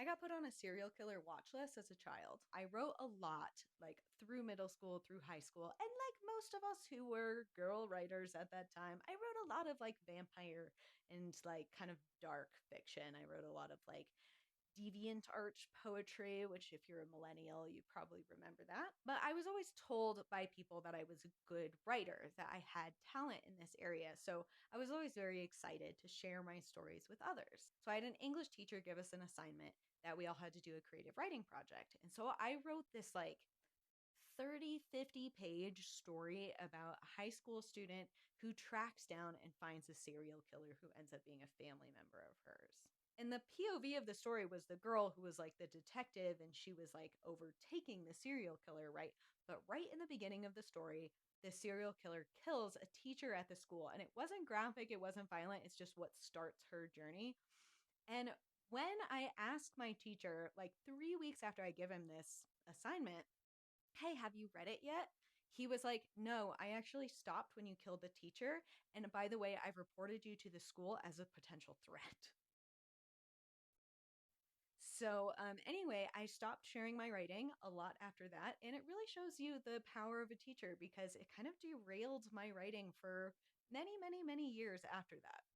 got put on a serial killer watch list as a child. I wrote a lot, like through middle school, through high school, and like most of us who were girl writers at that time, I wrote a lot of like vampire and like kind of dark fiction. I wrote a lot of like deviant art poetry, which, if you're a millennial, you probably remember that. But I was always told by people that I was a good writer, that I had talent in this area. So I was always very excited to share my stories with others. So I had an English teacher give us an assignment that we all had to do a creative writing project. And so I wrote this like 30, 50-page story about a high school student who tracks down and finds a serial killer who ends up being a family member of hers. And the POV of the story was the girl who was like the detective and she was like overtaking the serial killer, right? But right in the beginning of the story, the serial killer kills a teacher at the school. And it wasn't graphic, it wasn't violent, it's just what starts her journey. And when I asked my teacher, like 3 weeks after I give him this assignment, hey, have you read it yet? He was like, no, I actually stopped when you killed the teacher. And by the way, I've reported you to the school as a potential threat. So, anyway, I stopped sharing my writing a lot after that. And it really shows you the power of a teacher because it kind of derailed my writing for many, many, many years after that.